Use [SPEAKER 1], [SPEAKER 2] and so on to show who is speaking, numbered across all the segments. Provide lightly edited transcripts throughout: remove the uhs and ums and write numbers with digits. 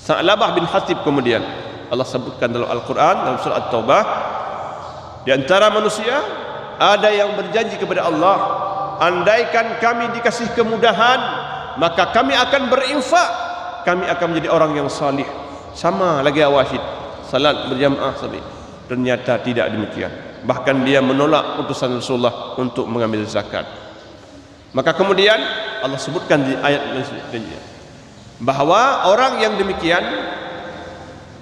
[SPEAKER 1] Sa'labah bin Hatib kemudian Allah sebutkan dalam Al-Quran dalam surah At-Taubah, di antara manusia ada yang berjanji kepada Allah, andaikan kami dikasih kemudahan maka kami akan berinfak, kami akan menjadi orang yang salih. Sama lagi Awasid, salat berjamaah sampai. Ternyata tidak demikian. Bahkan dia menolak utusan Rasulullah untuk mengambil zakat. Maka kemudian Allah sebutkan di ayat selanjutnya bahawa orang yang demikian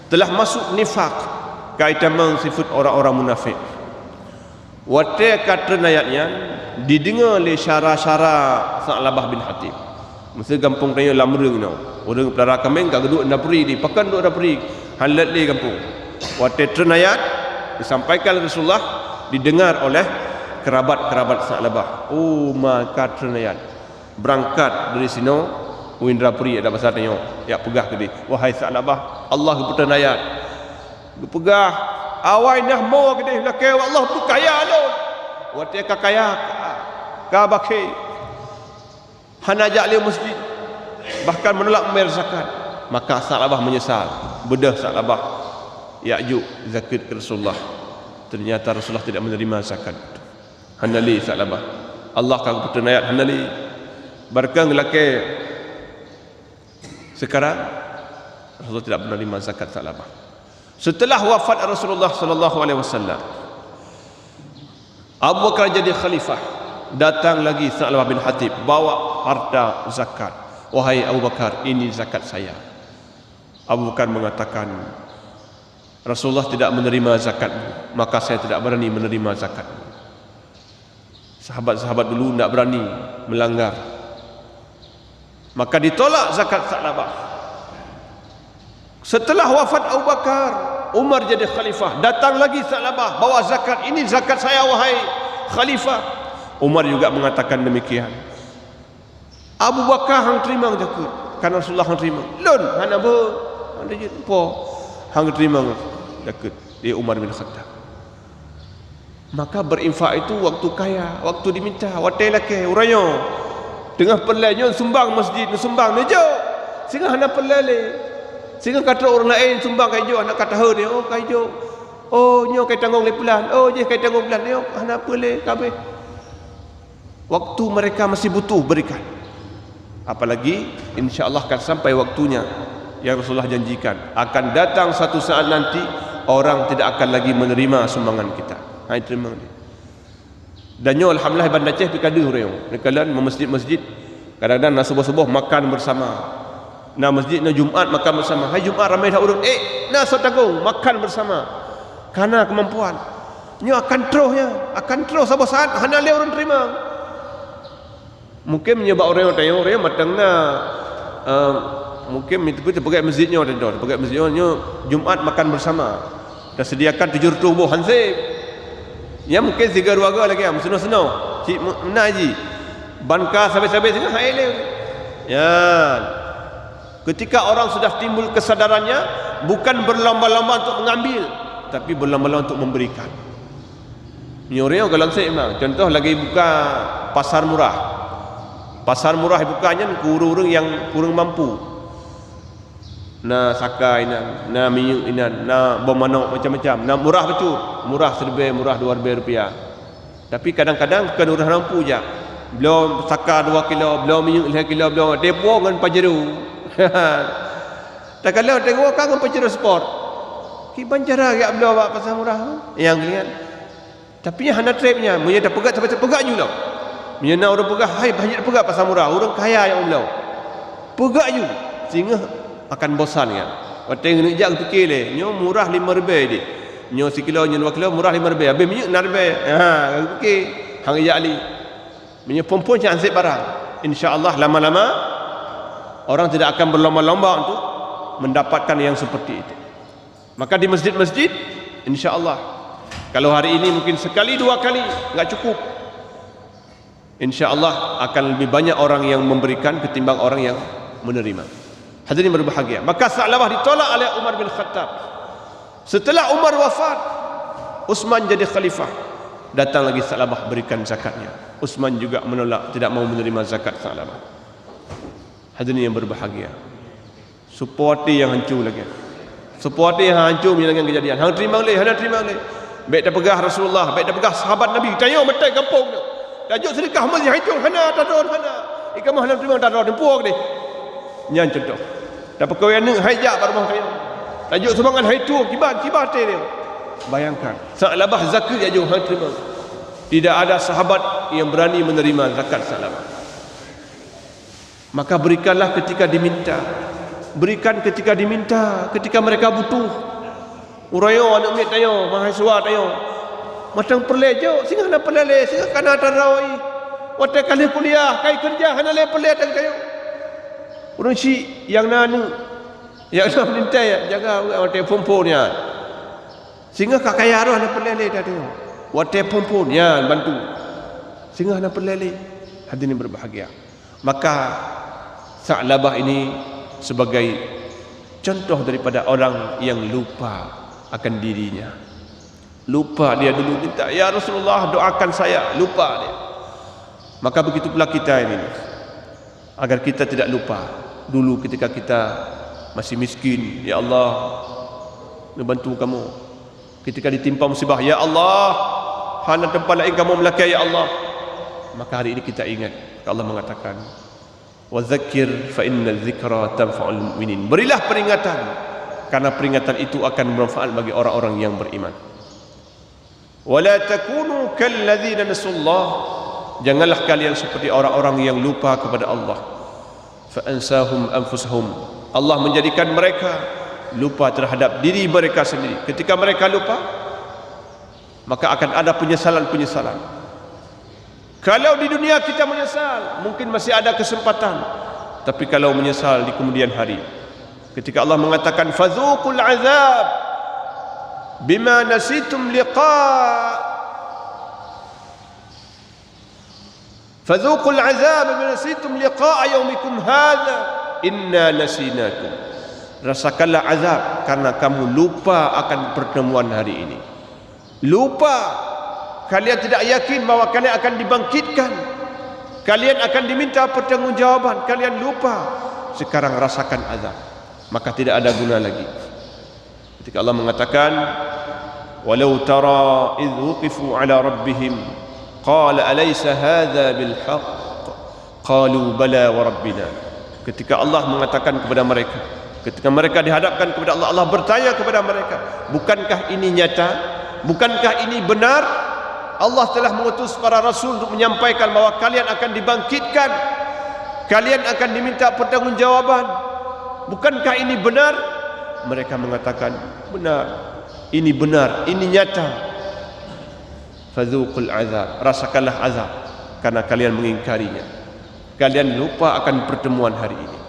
[SPEAKER 1] telah masuk nifaq, kaitan sifat orang-orang munafik. Wate kata ayatnya didengar oleh syara-syara Sa'labah bin Hatib. Masa kampung raya Lamreng no. Orang pelara kambing kat geduk dah peri di, pakan duk dah peri. Halat le kampung. Wate ayat disampaikan Rasulullah, didengar oleh kerabat-kerabat Sa'labah. Oh, maka ayat berangkat dari sini Windra peri ada bahasa tanya. Ya pegah ke dia. Wahai Sa'labah, Allah keputan ayat. Pegah awai nah mau ke dia lakai Allah tu kaya lo. Wate ka kaya ka bakai. Hanajak li masjid. Bahkan menolak membayar zakat. Maka Sa'labah menyesal. Bedah Sa'labah Ya'juk zakat ke Rasulullah. Ternyata Rasulullah tidak menerima zakat. Hanali Sa'labah. Allah akan keputan ayat hanali. Barkang lakai sekarang Rasulullah tidak menerima zakat Sa'labah. Setelah wafat Rasulullah sallallahu alaihi wasallam, Abu Bakar jadi khalifah. Datang lagi Sa'labah bin Hatib bawa harta zakat. Wahai Abu Bakar, ini zakat saya. Abu Bakar mengatakan, Rasulullah tidak menerima zakatmu, maka saya tidak berani menerima zakatmu. Sahabat-sahabat dulu tidak berani melanggar. Maka ditolak zakat Sa'labah. Setelah wafat Abu Bakar, Umar jadi khalifah. Datang lagi Sa'labah bawa zakat. Ini zakat saya wahai khalifah. Umar juga mengatakan demikian. Abu Bakar hang terima zakat, karena Rasulullah hang terima. Lun hana apa? Ada je apa? Hang terima zakat. Dia Umar bin Khattab. Maka berinfak itu waktu kaya, waktu diminta. Watai laki uranya tengah pelainya sumbang masjid, sumbang nejo. Sehingga hana pelai. Sehingga kata orang lain sumbang kaijo, anak kata dia, oh kaijo. Oh nyo kai tanggung le pelan. Oh je kai tanggung pelan. Yo hana pelai kabeh. Waktu mereka masih butuh berikan. Apalagi insya-Allah akan sampai waktunya yang Rasulullah janjikan, akan datang satu saat nanti orang tidak akan lagi menerima sumbangan kita. Hai terima dia. Dan nyo alhamdulillah Bandar Aceh pikada orang. Nekalan masjid-masjid kadang-kadang nak subuh-subuh makan bersama. Nah masjid na Jumaat makan bersama. Hai Jumaat ramai dah orang. Nak sotagung makan bersama. Karena kemampuan. Nyo akan terus sampai saat hana le orang terima. Mungkin menyebab orang yang tanya orang matangna mungkin itu pergi masjidnya ada pergi masjidnya Jumaat makan bersama. Dah sediakan 700 buah hansip. Ya mungkin 3 keluarga lagi seno-seno. Cik mana haji. Banka sampai-sampai sini hai le. Ya. Ketika orang sudah timbul kesadarannya, bukan berlomba-lomba untuk mengambil, tapi berlomba-lomba untuk memberikan. Nyoreo kalau saya memang contoh lagi buka pasar murah. Pasar murah bukanya kurang yang kurang mampu. Nah sakai nah minyak inan nah bom manok macam-macam. Nah murah betul. Murah serba murah 2 rupiah. Tapi kadang-kadang bukan orang mampu je. Belum saka 2 kilo, belum minyak 5 kilo, belum depo dengan pajeru. Tak kalau tengok kan pajeru sport. Ki bancara gak belum buat pasar murah. Yang lihat. Tapi yang hana tripnya, punya dah pegat sampai pegat juga. Punya orang pegat, hai banyak pegat pasar murah. Orang kaya yang belau. Pegat juga. Sehingga akan bosan kan. Waktu ni jak fikir le, nyo murah 5 rupiah dia. Nyo sekilo, nyo 2 kilo murah 5 rupiah. Habis minyak 6 rupiah. Ha, fikir hang jak ali. Minyak pompon yang ansip barang. Insya-Allah lama-lama orang tidak akan berlomba-lomba untuk mendapatkan yang seperti itu. Maka di masjid-masjid insya-Allah kalau hari ini mungkin sekali 2 kali enggak cukup. Insya-Allah akan lebih banyak orang yang memberikan ketimbang orang yang menerima. Hadirin berbahagia. Maka Sa'labah ditolak oleh Umar bin Khattab. Setelah Umar wafat, Utsman jadi khalifah. Datang lagi Sa'labah berikan zakatnya. Utsman juga menolak, tidak mau menerima zakat Sa'labah. Hadirin yang berbahagia. Supporti yang hancur lagi. Supporti yang hancur menyelangkan kejadian. Hang terima oleh, hang terima oleh. Baik dah pegah Rasulullah, baik dah pegah sahabat Nabi. Tanya betul kampung tu. Tajuk sedekah masih hancur, hana tadon hana. Ikan mah terima tadon puak ni. Nyan contoh. Dah perkara yang hajak pada rumah kaya. Tajuk sumbangan hari tu kibar dia. Bayangkan, Sa'labah zakat aja hang terima. Tidak ada sahabat yang berani menerima zakat Sa'labah. Maka berikanlah ketika diminta. Berikan ketika diminta, ketika mereka butuh. Urayo anak mit tayo, mahasiswa tayo. Macam perlejo, singa na pelale, singa kana tarawih. Wate kali kuliah, kai kerja hana le pelale tang tayo. Urang si yang nanu yang nak minta jaga wate pomponya. Singa kakaya roh na pelale tayo. Wate pomponya bantu. Singa na pelale. Hadirin berbahagia. Maka Sa'labah ini sebagai contoh daripada orang yang lupa akan dirinya. Lupa dia dulu minta, ya Rasulullah doakan saya, lupa dia. Maka begitu pula kita ini, agar kita tidak lupa dulu ketika kita masih miskin, ya Allah membantu kamu. Ketika ditimpa musibah, ya Allah hana tempat lain kamu melakai, ya Allah. Maka hari ini kita ingat Allah mengatakan, wa dzakir fa innal dzikra tanfa'ul mu'minin. Berilah peringatan, karena peringatan itu akan bermanfaat bagi orang-orang yang beriman. Wala takunu kalladzina nasullah. Janganlah kalian seperti orang-orang yang lupa kepada Allah. Fa ansahum anfusahum. Allah menjadikan mereka lupa terhadap diri mereka sendiri. Ketika mereka lupa, maka akan ada penyesalan-penyesalan. Kalau di dunia kita menyesal, mungkin masih ada kesempatan. Tapi kalau menyesal di kemudian hari, ketika Allah mengatakan fadzuqul azab bima nasitum fadzuqul azab bima nasitum liqa'a yaumikum hadza inna nasinakum. Rasakanlah azab karena kamu lupa akan pertemuan hari ini. Lupa. Kalian tidak yakin bahawa kalian akan dibangkitkan. Kalian akan diminta pertanggungjawaban. Kalian lupa. Sekarang rasakan azab. Maka tidak ada guna lagi. Ketika Allah mengatakan, walau tara idh wuqifu ala rabbihim qala alaysa hadha bil haqq qalu bala wa rabbina. Ketika Allah mengatakan kepada mereka, ketika mereka dihadapkan kepada Allah, Allah bertanya kepada mereka, bukankah ini nyata? Bukankah ini benar? Allah telah mengutus para rasul untuk menyampaikan bahawa kalian akan dibangkitkan, kalian akan diminta pertanggungjawaban. Bukankah ini benar? Mereka mengatakan, benar, ini benar, ini nyata. Fadzuqul azab, rasakanlah azab karena kalian mengingkarinya. Kalian lupa akan pertemuan hari ini.